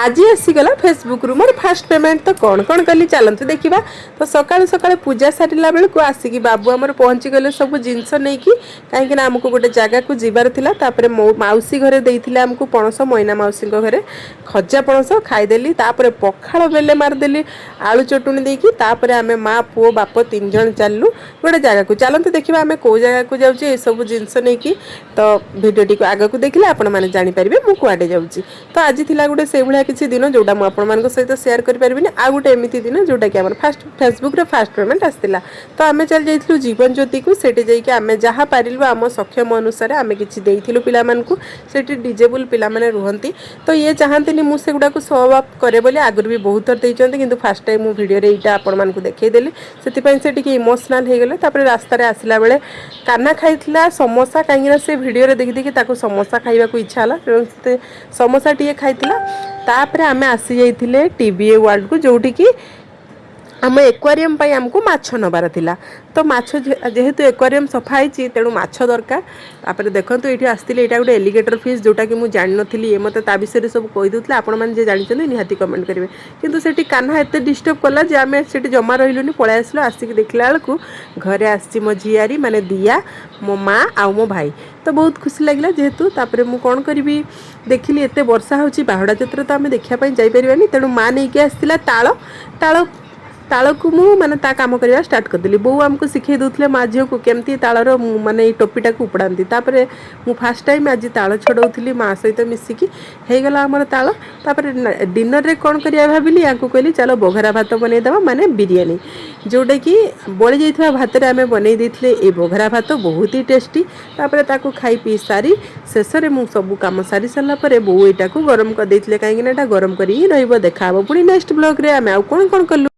आज आसीगला फेसबुक रु मोर fast payment तो कौन कौन कली चलतु देखा। तो सकाळु सकाळु पूजा सारा बेलू आसिक बाबू आमर पहुँची गले सब जिनस नहीं कि कहीं आमको गोटे जगह को जीवार थिला। तापर मौसी घरे देइथिले आमको पणस मैना मौसी घरे खजा पणस खाईदेली। तापर पखाड़ बेले मारदेली आलू चटुणी देकी। तापर आमे माँ पुओ बाप 3 जन चलू गोटे जगह को। चलते देखा आम कौ जगह को जाऊँ ये सब जिनस नहीं कि। तो भिडियोटी को आग को देखिले आपण मैंने जानीपारे मुझे कुआडे जाऊँगी। तो आज थिला गोटे से भाया किसी दिन जोटा मुझे सहित सेयार करें आ गोटे एमती दिन जोटा कि आम फास्ट फेसबुक रे फास्ट पेमेंट आसला। तो आम चल जाइलु जीवन ज्योति को। सेठी जाइए आम जहाँ पारिलु आम सक्षम अनुसार आम किसी देइथिलु पिला मानकु। सेठी डिजेबल पिला माने रुहंती। तो ये चाहती मुझे सेगुड़ा को शो अप करे बोली आगुरी भी बहुत थर देइचंती किंतु फास्ट टाइम मु वीडियो रे एटा आपण मानकु देखैदेली। सेति से टिके इमोशनल हो गले। तापर रास्ता रे आसिला बेले काना खाइथिला समोसा कहीं से वीडियो रे देखि देखि ताको समोसा खाइबा को इच्छा हला। समोसा टिके खाइथिला। तापर आमे आसी जाइथिले टीबीए वर्ल्ड को जोठी कि आम एक्वारियम पाई आमको माछ नबार थिला। तो माछ जेहेतु एक्वारियम सफा होती तेणु माछ दरकार। तापर देखो ये आसती यहाँ गोटे एलिगेटर फिश जोटा कि मुझे जानी नी। ये मत ता विषय सब कहीदे आपण मैंने जानते निहाती कमेंट करेंगे। किंतु सेठी कान्हा एत डिस्टर्ब कला जे आम से जमा रही पलि आसलु। आसिक देखला बेलू घरे आसी मो झियारी माने दिया मो माँ आउ मो भाई। तो बहुत खुशी लगे जेहेतु। तापर मु कौन करी देखिली एत वर्षा होची बाहुड़ा चित्र तो आम देखापी जापरि तेणु माँ नहीं आसला ताल ताल को मु माने ता काम करवा स्टार्ट करदेली। बो आमको शिखे दूसरे माँ झील को केमती तालर माने टोपीटा को उपड़ाती। तापर मु फास्ट टाइम आज ताल छड़ाऊली माँ सहित मिसिकी होगला आमर ताल। तापर डिनर रे कौन करिया भाविली या कहली चलो बघरा भात बनईदे माने बिरियानी जोटा कि बड़ी जाइथिबा भात रे आमे बनई देथिले। ए बघरा भात बहुत ही टेस्टी। तापर ताको खाई पी सारी शेष में मु सब काम सारी सारा पर बो एटा को गरम कर देथिले कहीं एटा गरम करी रहिबो। देखा पुणी नेक्स्ट ब्लॉग रे आमे आउ कौन कौन कलु।